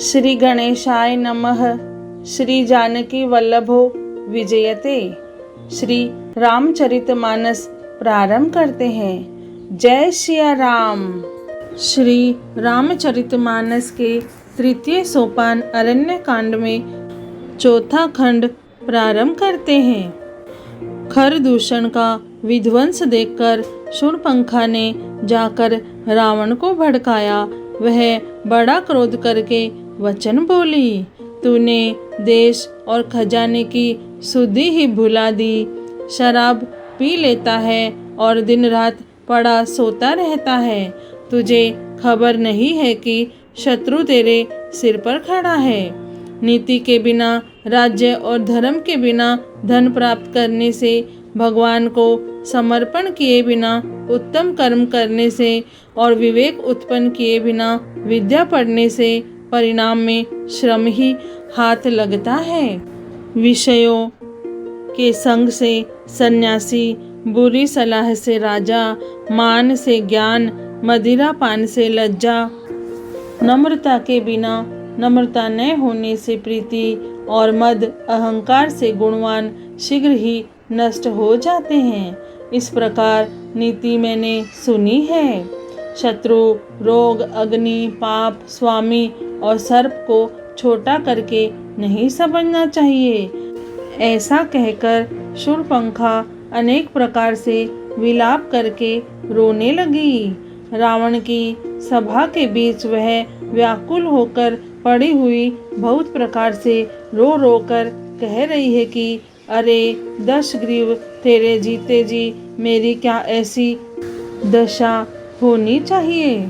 श्री गणेशाय नमः। श्री जानकी वल्लभो विजयते। श्री रामचरितमानस प्रारंभ करते हैं। जय सिया राम। श्री रामचरितमानस के तृतीय सोपान अरण्य कांड में चौथा खंड प्रारंभ करते हैं। खरदूषण का विध्वंस देखकर शूर्पणखा ने जाकर रावण को भड़काया। वह बड़ा क्रोध करके वचन बोली, तूने देश और खजाने की सुधि ही भुला दी। शराब पी लेता है और दिन रात पड़ा सोता रहता है। तुझे खबर नहीं है कि शत्रु तेरे सिर पर खड़ा है। नीति के बिना राज्य और धर्म के बिना धन प्राप्त करने से, भगवान को समर्पण किए बिना उत्तम कर्म करने से और विवेक उत्पन्न किए बिना विद्या पढ़ने से परिणाम में श्रम ही हाथ लगता है। विषयों के संग से सन्यासी, बुरी सलाह से राजा, मान से ज्ञान, मदिरा पान से लज्जा, नम्रता के बिना नम्रता न होने से प्रीति और मद अहंकार से गुणवान शीघ्र ही नष्ट हो जाते हैं। इस प्रकार नीति मैंने सुनी है। शत्रु, रोग, अग्नि, पाप, स्वामी और सर्प को छोटा करके नहीं समझना चाहिए। ऐसा कहकर शूर्पणखा अनेक प्रकार से विलाप करके रोने लगी। रावण की सभा के बीच वह व्याकुल होकर पड़ी हुई बहुत प्रकार से रो रो कर कह रही है कि अरे दशग्रीव, तेरे जीते जी मेरी क्या ऐसी दशा होनी चाहिए।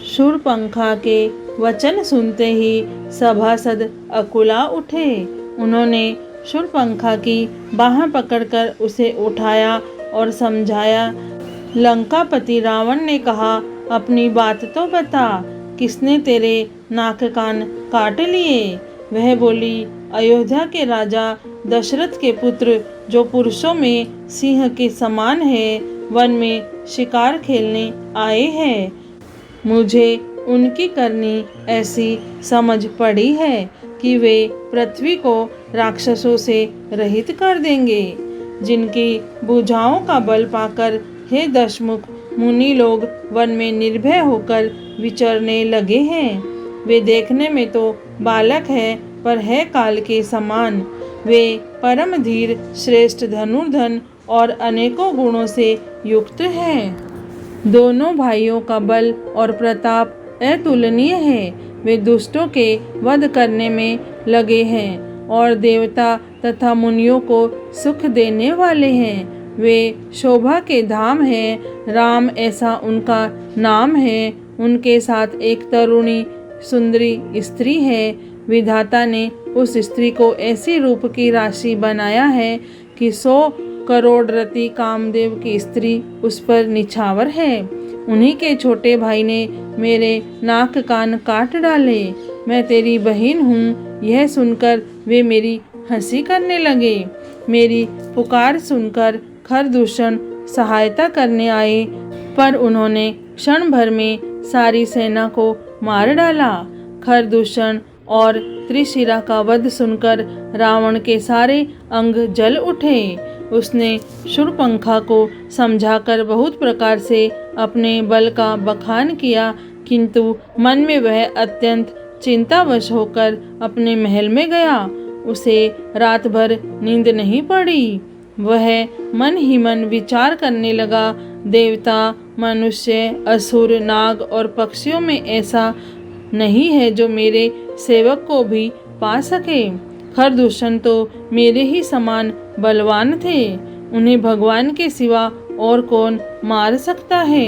शूर्पणखा के वचन सुनते ही सभासद अकुला उठे। उन्होंने शूर्पणखा की बाह पकड़कर उसे उठाया और समझाया। लंकापति रावण ने कहा, अपनी बात तो बता, किसने तेरे नाक कान काट लिए। वह बोली, अयोध्या के राजा दशरथ के पुत्र, जो पुरुषों में सिंह के समान है, वन में शिकार खेलने आए हैं। मुझे उनकी करनी ऐसी समझ पड़ी है कि वे पृथ्वी को राक्षसों से रहित कर देंगे। जिनकी भुजाओं का बल पाकर हे दशमुख मुनि लोग वन में निर्भय होकर विचरने लगे हैं। वे देखने में तो बालक है, पर है काल के समान। वे परम धीर, श्रेष्ठ धनुर्धन और अनेकों गुणों से युक्त हैं। दोनों भाइयों का बल और प्रताप अतुलनीय है। वे दुष्टों के वध करने में लगे हैं और देवता तथा मुनियों को सुख देने वाले हैं। वे शोभा के धाम हैं। राम ऐसा उनका नाम है। उनके साथ एक तरुणी सुंदरी स्त्री है। विधाता ने उस स्त्री को ऐसी रूप की राशि बनाया है कि 100 करोड़ रति कामदेव की स्त्री उस पर निछावर है। उन्हीं के छोटे भाई ने मेरे नाक कान काट डाले। मैं तेरी बहन हूँ, यह सुनकर वे मेरी हंसी करने लगे। मेरी पुकार सुनकर खरदूषण सहायता करने आए, पर उन्होंने क्षण भर में सारी सेना को मार डाला। खरदूषण और त्रिशिरा का वध सुनकर रावण के सारे अंग जल उठे। उसने शूर्पणखा को समझाकर बहुत प्रकार से अपने बल का बखान किया, किंतु मन में वह अत्यंत चिंतावश होकर अपने महल में गया। उसे रात भर नींद नहीं पड़ी। वह मन ही मन विचार करने लगा, देवता, मनुष्य, असुर, नाग और पक्षियों में ऐसा नहीं है जो मेरे सेवक को भी पा सके। खरदूषण तो मेरे ही समान बलवान थे। उन्हें भगवान के सिवा और कौन मार सकता है।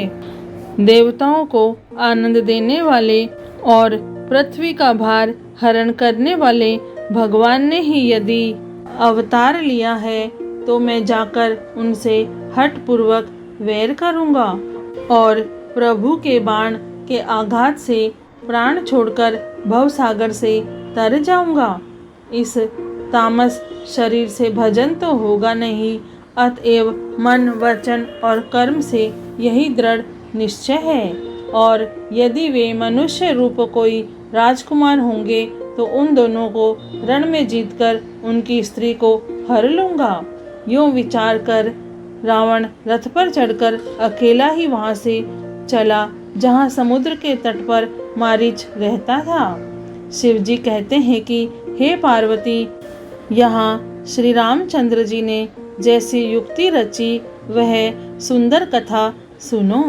देवताओं को आनंद देने वाले और पृथ्वी का भार हरण करने वाले भगवान ने ही यदि अवतार लिया है, तो मैं जाकर उनसे हठपूर्वक वैर करूँगा और प्रभु के बाण के आघात से प्राण छोड़कर भवसागर से तर जाऊंगा। इस तामस शरीर से भजन तो होगा नहीं, अतएव मन, वचन और कर्म से यही दृढ़ निश्चय है। और यदि वे मनुष्य रूप कोई राजकुमार होंगे तो उन दोनों को रण में जीतकर उनकी स्त्री को हर लूँगा। यूँ विचार कर रावण रथ पर चढ़कर अकेला ही वहाँ से चला जहाँ समुद्र के तट पर मारीच रहता था। शिवजी कहते हैं कि हे पार्वती, यहाँ श्री रामचंद्र जी ने जैसी युक्ति रची वह सुंदर कथा सुनो।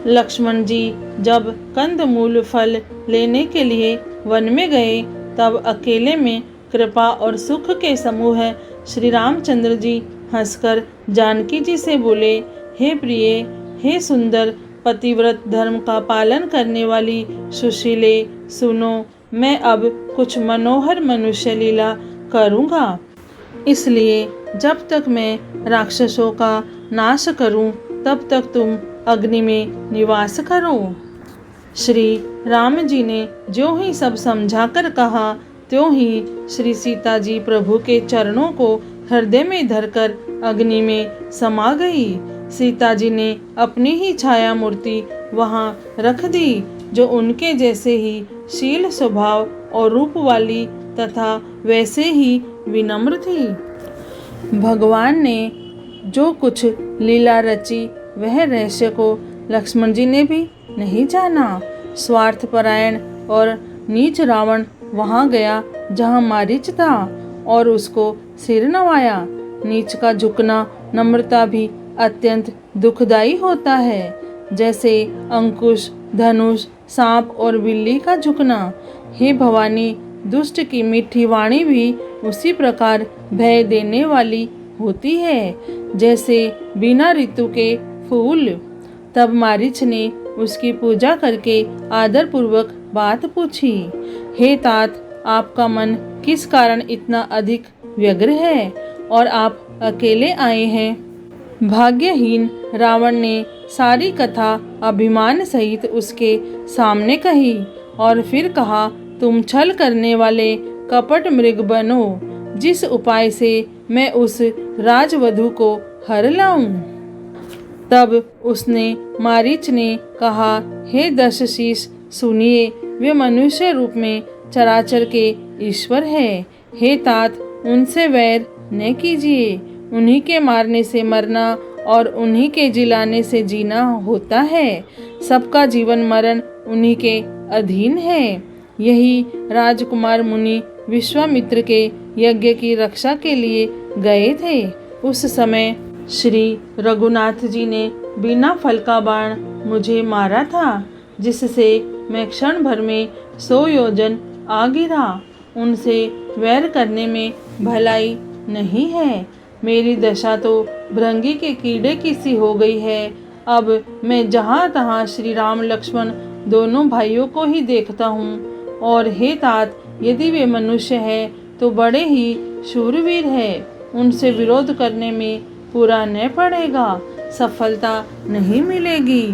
लक्ष्मण जी जब कंदमूल फल लेने के लिए वन में गए तब अकेले में कृपा और सुख के समूह श्री रामचंद्र जी हंसकर जानकी जी से बोले, हे प्रिय, हे सुंदर पतिव्रत धर्म का पालन करने वाली सुशीले, सुनो, मैं अब कुछ मनोहर मनुष्य लीला करूँगा। इसलिए जब तक मैं राक्षसों का नाश करूं तब तक तुम अग्नि में निवास करो। श्री राम जी ने जो ही सब समझाकर कहा त्यों ही श्री सीता जी प्रभु के चरणों को हृदय में धरकर अग्नि में समा गई। सीता जी ने अपनी ही छाया मूर्ति वहाँ रख दी जो उनके जैसे ही शील स्वभाव और रूप वाली तथा वैसे ही विनम्र थी। भगवान ने जो कुछ लीला रची वह रहस्य को लक्ष्मण जी ने भी नहीं जाना। स्वार्थपरायण और नीच रावण वहाँ गया जहाँ मारीच था और उसको सिर नवाया। नीच का झुकना नम्रता भी अत्यंत दुखदायी होता है, जैसे अंकुश, धनुष, सांप और बिल्ली का झुकना। हे भवानी, दुष्ट की मीठी वाणी भी उसी प्रकार भय देने वाली होती है जैसे बिना ऋतु के फूल। तब मारीच ने उसकी पूजा करके आदर पूर्वक बात पूछी, हे तात, आपका मन किस कारण इतना अधिक व्यग्र है और आप अकेले आए हैं? भाग्यहीन रावण ने सारी कथा अभिमान सहित उसके सामने कही और फिर कहा, तुम छल करने वाले कपट मृग बनो, जिस उपाय से मैं उस राजवधू को हर लाऊं। तब उसने मारीच ने कहा, हे दशशीष, सुनिए, वे मनुष्य रूप में चराचर के ईश्वर है। हे तात, उनसे वैर न कीजिए। उन्हीं के मारने से मरना और उन्हीं के जिलाने से जीना होता है। सबका जीवन मरण उन्हीं के अधीन है। यही राजकुमार मुनि विश्वामित्र के यज्ञ की रक्षा के लिए गए थे। उस समय श्री रघुनाथ जी ने बिना फल का बाण मुझे मारा था, जिससे मैं क्षण भर में 100 योजन आ गिरा। उनसे वैर करने में भलाई नहीं है। मेरी दशा तो भृंगी के कीड़े की सी हो गई है। अब मैं जहाँ तहाँ श्री राम लक्ष्मण दोनों भाइयों को ही देखता हूँ। और हे तात, यदि वे मनुष्य हैं तो बड़े ही शूरवीर है। उनसे विरोध करने में पूरा न पड़ेगा, सफलता नहीं मिलेगी।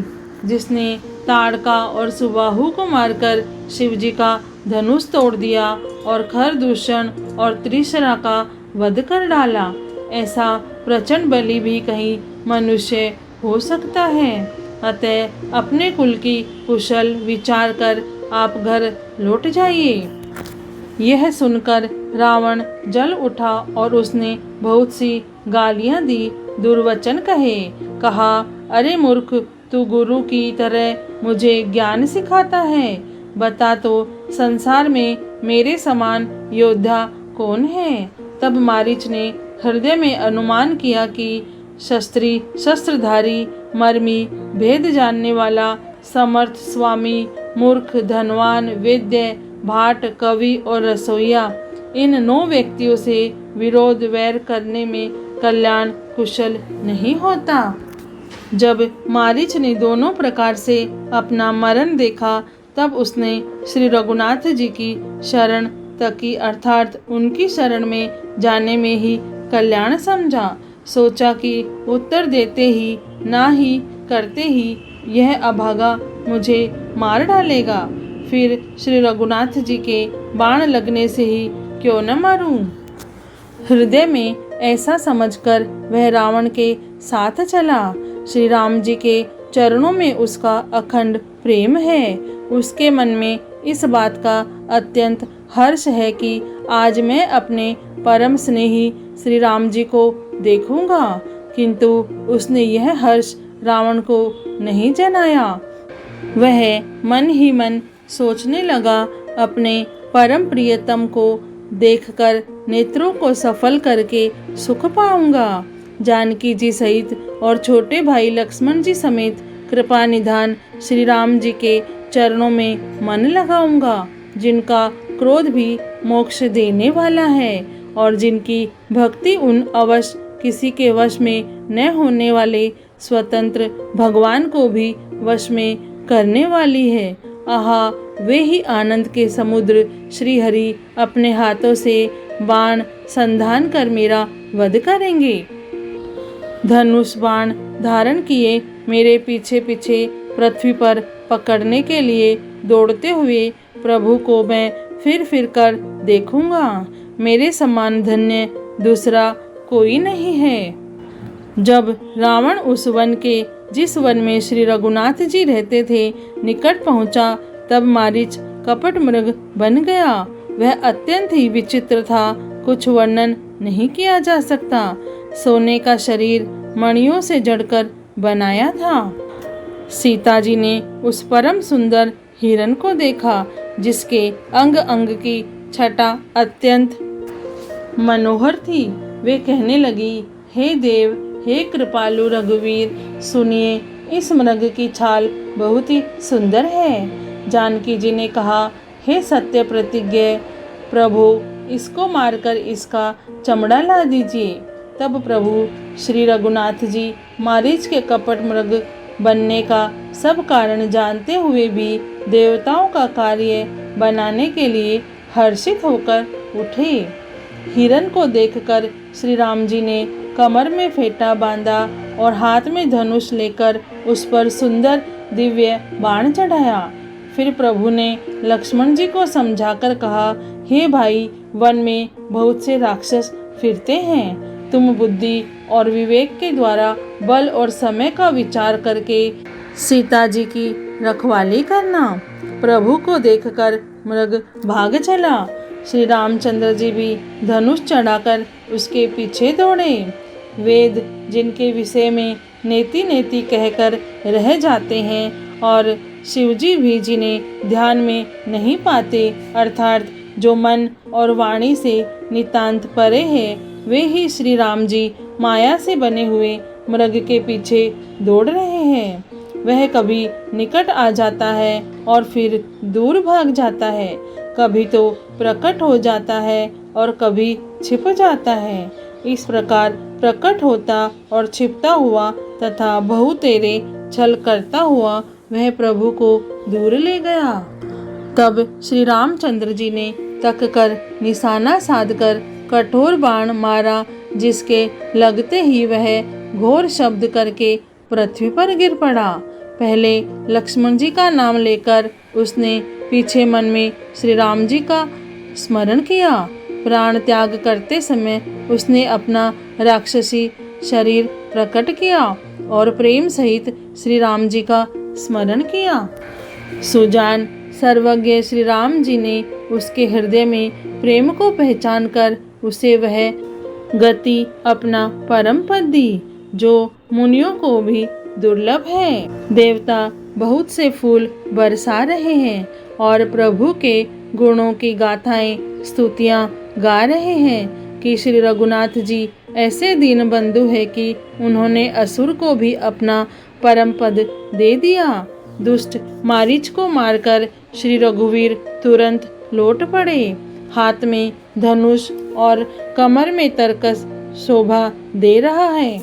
जिसने ताड़का और सुबाहु को मारकर शिवजी का धनुष तोड़ दिया और खरदूषण और त्रिशरा का वध कर डाला, ऐसा प्रचंड बलि भी कहीं मनुष्य हो सकता है। अतः अपने कुल की कुशल विचार कर आप घर लौट जाइए। यह सुनकर रावण जल उठा और उसने बहुत सी गालियां दी, दुर्वचन कहे। कहा, अरे मूर्ख, तू गुरु की तरह मुझे ज्ञान सिखाता है। बता तो, संसार में मेरे समान योद्धा कौन है? तब मारीच ने हृदय में अनुमान किया कि शस्त्री, शस्त्रधारी, मर्मी, भेद जानने वाला, समर्थ, स्वामी, मूर्ख, धनवान, वेद्य, भाट, कवि और रसोइया, इन 9 व्यक्तियों से विरोध वैर करने में कल्याण कुशल नहीं होता। जब मारीच ने दोनों प्रकार से अपना मरण देखा तब उसने श्री रघुनाथ जी की शरण तकी, अर्थात उनकी शरण में जाने में ही कल्याण समझा। सोचा कि उत्तर देते ही ना ही करते ही यह अभागा मुझे मार डालेगा, फिर श्री रघुनाथ जी के बाण लगने से ही क्यों न मरूं। हृदय में ऐसा समझकर वह रावण के साथ चला। श्री राम जी के चरणों में उसका अखंड प्रेम है। उसके मन में इस बात का अत्यंत हर्ष है कि आज मैं अपने परम स्नेही श्री राम जी को देखूंगा। किंतु उसने यह हर्ष रावण को नहीं जनाया। वह मन ही मन सोचने लगा, अपने परम प्रियतम को देखकर नेत्रों को सफल करके सुख पाऊंगा। जानकी जी सहित और छोटे भाई लक्ष्मण जी समेत कृपा निधान श्री राम जी के चरणों में मन लगाऊंगा, जिनका क्रोध भी मोक्ष देने वाला है और जिनकी भक्ति उन अवश्य किसी के वश में न होने वाले स्वतंत्र भगवान को भी वश में करने वाली है। आहा, वे ही आनंद के समुद्र श्री हरि अपने हाथों से बाण संधान कर मेरा वध करेंगे। धनुष बाण धारण किए मेरे पीछे पीछे पृथ्वी पर पकड़ने के लिए दौड़ते हुए प्रभु को मैं फिर कर देखूंगा। मेरे समान धन्य दूसरा कोई नहीं है। जब रावण उस वन के जिस वन में श्री रघुनाथ जी रहते थे निकट पहुंचा, तब मारीच कपट मृग बन गया। वह अत्यंत ही विचित्र था, कुछ वर्णन नहीं किया जा सकता। सोने का शरीर मणियों से जड़कर बनाया था। सीता जी ने उस परम सुंदर हिरण को देखा, जिसके अंग अंग की छटा अत्यंत मनोहर थी। वे कहने लगी, हे देव, हे कृपालु रघुवीर, सुनिए, इस मृग की छाल बहुत ही सुंदर है। जानकी जी ने कहा, हे सत्य प्रतिज्ञ प्रभु, इसको मारकर इसका चमड़ा ला दीजिए। तब प्रभु श्री रघुनाथ जी मारीच के कपट मृग बनने का सब कारण जानते हुए भी देवताओं का कार्य बनाने के लिए हर्षित होकर उठे। हिरण को देखकर श्री राम जी ने कमर में फेंटा बांधा और हाथ में धनुष लेकर उस पर सुंदर दिव्य बाण चढ़ाया। फिर प्रभु ने लक्ष्मण जी को समझाकर कहा, हे भाई, वन में बहुत से राक्षस फिरते हैं। तुम बुद्धि और विवेक के द्वारा बल और समय का विचार करके सीता जी की रखवाली करना। प्रभु को देखकर मृग भाग चला। श्री रामचंद्र जी भी धनुष चढ़ाकर उसके पीछे दौड़े। वेद जिनके विषय में नेति नेति कहकर रह जाते हैं और शिवजी भी जिन्हें ध्यान में नहीं पाते, अर्थात जो मन और वाणी से नितांत परे है, वे ही श्री राम जी माया से बने हुए मृग के पीछे दौड़ रहे हैं। वह कभी निकट आ जाता है और फिर दूर भाग जाता है, कभी तो प्रकट हो जाता है और कभी छिप जाता है। इस प्रकार प्रकट होता और छिपता हुआ तथा बहुतेरे छल करता हुआ वह प्रभु को दूर ले गया। तब श्री रामचंद्र जी ने तक कर निशाना साधकर कठोर बाण मारा, जिसके लगते ही वह घोर शब्द करके पृथ्वी पर गिर पड़ा। पहले लक्ष्मण जी का नाम लेकर उसने पीछे मन में श्री राम जी का स्मरण किया। प्राण त्याग करते समय उसने अपना राक्षसी शरीर प्रकट किया और प्रेम सहित श्री राम जी का स्मरण किया। सुजान सर्वज्ञ श्री राम जी ने उसके हृदय में प्रेम को पहचान कर उसे वह गति अपना परम पद दी, जो मुनियों को भी दुर्लभ है। देवता बहुत से फूल बरसा रहे हैं और प्रभु के गुणों की गाथाएं स्तुतियां गा रहे हैं कि श्री रघुनाथ जी ऐसे दीन बंधु है कि उन्होंने असुर को भी अपना परम पद दे दिया। दुष्ट मारीच को मारकर श्री रघुवीर तुरंत लौट पड़े। हाथ में धनुष और कमर में तरकस शोभा दे रहा है।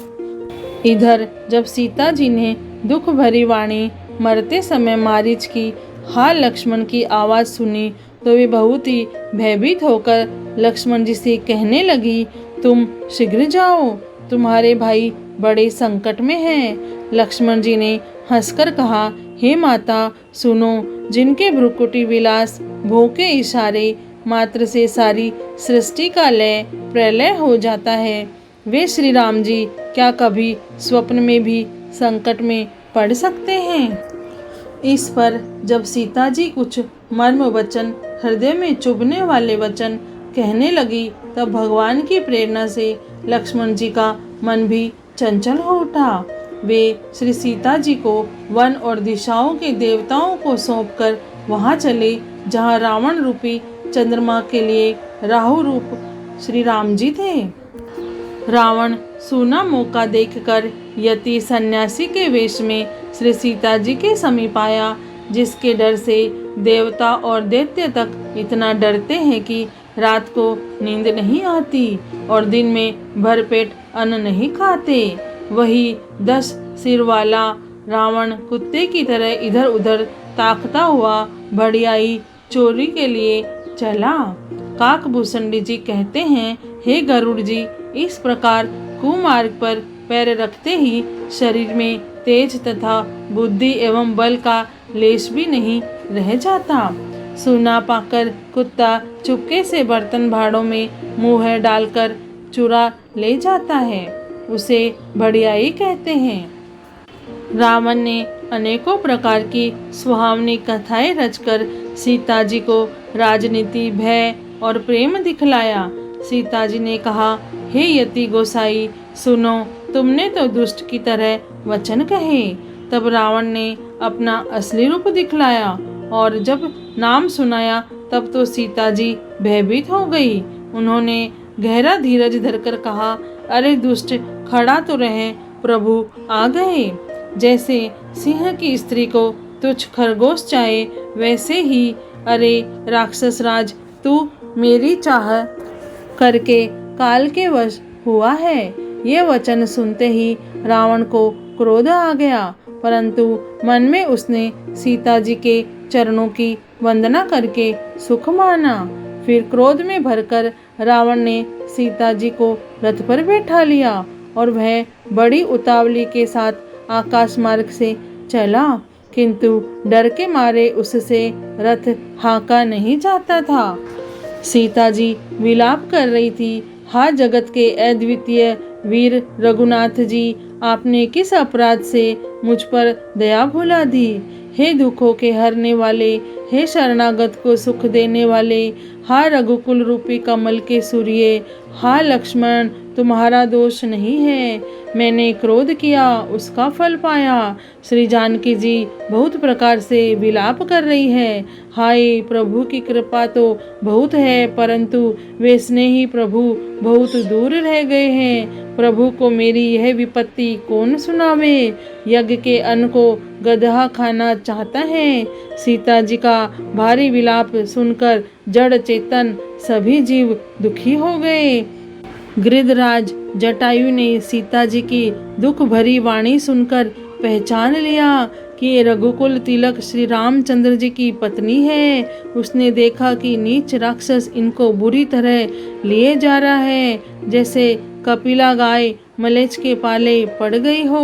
इधर जब सीता जी ने दुख भरी वाणी मरते समय मारीच की हा लक्ष्मण की आवाज़ सुनी, तो वे बहुत ही भयभीत होकर लक्ष्मण जी से कहने लगी, तुम शीघ्र जाओ, तुम्हारे भाई बड़े संकट में हैं। लक्ष्मण जी ने हंसकर कहा, हे माता सुनो, जिनके भ्रुकुटी विलास भों के इशारे मात्र से सारी सृष्टि का लय प्रलय हो जाता है, वे श्री राम जी क्या कभी स्वप्न में भी संकट में पड़ सकते हैं। इस पर जब सीता जी कुछ मर्म वचन, हृदय में चुभने वाले वचन कहने लगी, तब भगवान की प्रेरणा से लक्ष्मण जी का मन भी चंचल हो उठा। वे श्री सीता जी को वन और दिशाओं के देवताओं को सौंपकर वहां चले जहां रावण रूपी चंद्रमा के लिए राहु रूप श्री राम जी थे। रावण सूना मौका देखकर यति सन्यासी के वेश में श्री सीता जी के समीप आया, जिसके डर से देवता और दैत्य तक इतना डरते हैं कि रात को नींद नहीं आती और दिन में भरपेट अन्न नहीं खाते। वही 10 सिर वाला रावण कुत्ते की तरह इधर उधर ताकता हुआ भड़ियाई चोरी के लिए चला। काकभूषणी जी कहते हैं, हे गरुड़ जी, इस प्रकार कुमार्ग पर पैर रखते ही शरीर में तेज तथा बुद्धि एवं बल का लेश भी नहीं रह जाता। सूना पाकर कुत्ता चुपके से बर्तन भाड़ों में मुंह डालकर चुरा ले जाता है, उसे भड़ियाई कहते हैं। रावण ने अनेकों प्रकार की सुहावनी कथाएं रचकर सीता जी को राजनीति, भय और प्रेम दिखलाया। सीता जी ने कहा, हे यति गोसाई, सुनो, तुमने तो दुष्ट की तरह वचन कहे। तब रावण ने अपना असली रूप दिखलाया और जब नाम सुनाया तब तो सीता जी भयभीत हो गई। उन्होंने गहरा धीरज धरकर कहा, अरे दुष्ट, खड़ा तो रहे, प्रभु आ गए। जैसे सिंह की स्त्री को तुच्छ खरगोश चाहे, वैसे ही अरे राक्षस राज, तू मेरी चाह करके काल के वश हुआ है। ये वचन सुनते ही रावण को क्रोध आ गया, परंतु मन में उसने सीता जी के चरणों की वंदना करके सुख माना। फिर क्रोध में भरकर रावण ने सीता जी को रथ पर बैठा लिया और वह बड़ी उतावली के साथ आकाश मार्ग से चला, किंतु डर के मारे उससे रथ हाँका नहीं जाता था। सीता जी विलाप कर रही थी, हा जगत के अद्वितीय वीर रघुनाथ जी, आपने किस अपराध से मुझ पर दया भुला दी। हे दुखों के हरने वाले, हे शरणागत को सुख देने वाले, हा रघुकुल रूपी कमल के सूर्य, हा लक्ष्मण, तुम्हारा दोष नहीं है। मैंने क्रोध किया, उसका फल पाया। श्री जानकी जी बहुत प्रकार से विलाप कर रही है। हाय, प्रभु की कृपा तो बहुत है, परंतु वे स्नेही प्रभु बहुत दूर रह गए हैं। प्रभु को मेरी यह विपत्ति कौन सुनावे। यज्ञ के अन्न को गदहा खाना चाहता है। सीता जी का भारी विलाप सुनकर जड़ चेतन सभी जीव दुखी हो गए। गिरिधराज जटायु ने सीता जी की दुख भरी वाणी सुनकर पहचान लिया कि ये रघुकुल तिलक श्री रामचंद्र जी की पत्नी है। उसने देखा कि नीच राक्षस इनको बुरी तरह लिए जा रहा है, जैसे कपिला गाय मलेच्छ के पाले पड़ गई हो।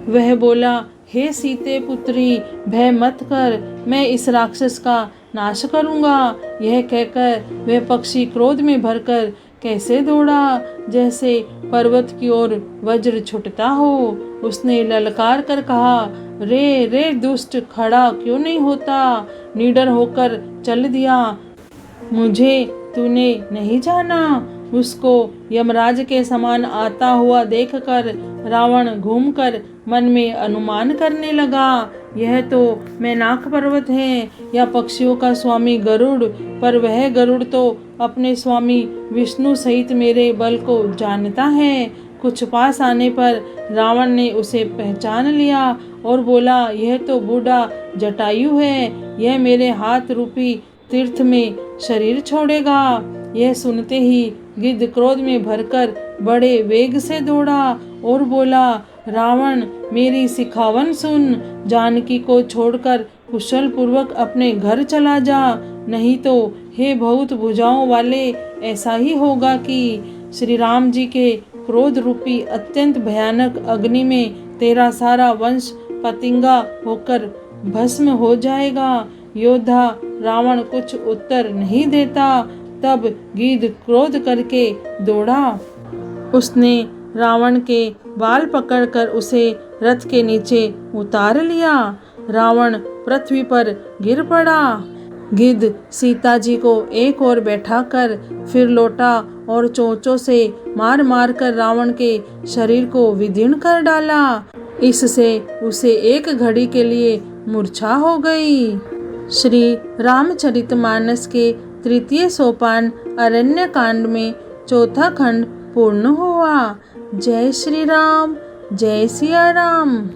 वह बोला, हे सीते पुत्री, भय मत कर, मैं इस राक्षस का नाश करूंगा। यह कहकर वह पक्षी क्रोध में भरकर कैसे दौड़ा, जैसे पर्वत की ओर वज्र छुटता हो। उसने ललकार कर कहा, रे रे दुष्ट, खड़ा क्यों नहीं होता, निडर होकर चल दिया, मुझे तूने नहीं जाना। उसको यमराज के समान आता हुआ देखकर रावण घूमकर मन में अनुमान करने लगा, यह तो मैनाक पर्वत है या पक्षियों का स्वामी गरुड़, पर वह गरुड़ तो अपने स्वामी विष्णु सहित मेरे बल को जानता है। कुछ पास आने पर रावण ने उसे पहचान लिया और बोला, यह तो बूढ़ा जटायु है, यह मेरे हाथ रूपी तीर्थ में शरीर छोड़ेगा। यह सुनते ही गिद्ध क्रोध में भरकर बड़े वेग से दौड़ा और बोला, रावण, मेरी सिखावन सुन, जानकी को छोड़कर कुशल पूर्वक अपने घर चला जा, नहीं तो हे बहुत भुजाओं वाले, ऐसा ही होगा कि श्री राम जी के क्रोध रूपी अत्यंत भयानक अग्नि में तेरा सारा वंश पतिंगा होकर भस्म हो जाएगा। योद्धा रावण कुछ उत्तर नहीं देता। तब गिद्ध क्रोध करके दौड़ा। उसने रावण के बाल पकड़कर उसे रथ के नीचे उतार लिया। रावण पृथ्वी पर गिर पड़ा। गिद्ध सीता जी को एक ओर बैठाकर फिर लोटा और चोंचों से मार मार कर रावण के शरीर को विदीर्ण कर डाला। इससे उसे एक घड़ी के लिए मूर्छा हो गई। श्री रामचरितमानस के तृतीय सोपान अरण्य कांड में चौथा खंड पूर्ण हुआ। जय श्री राम, जय सिया राम।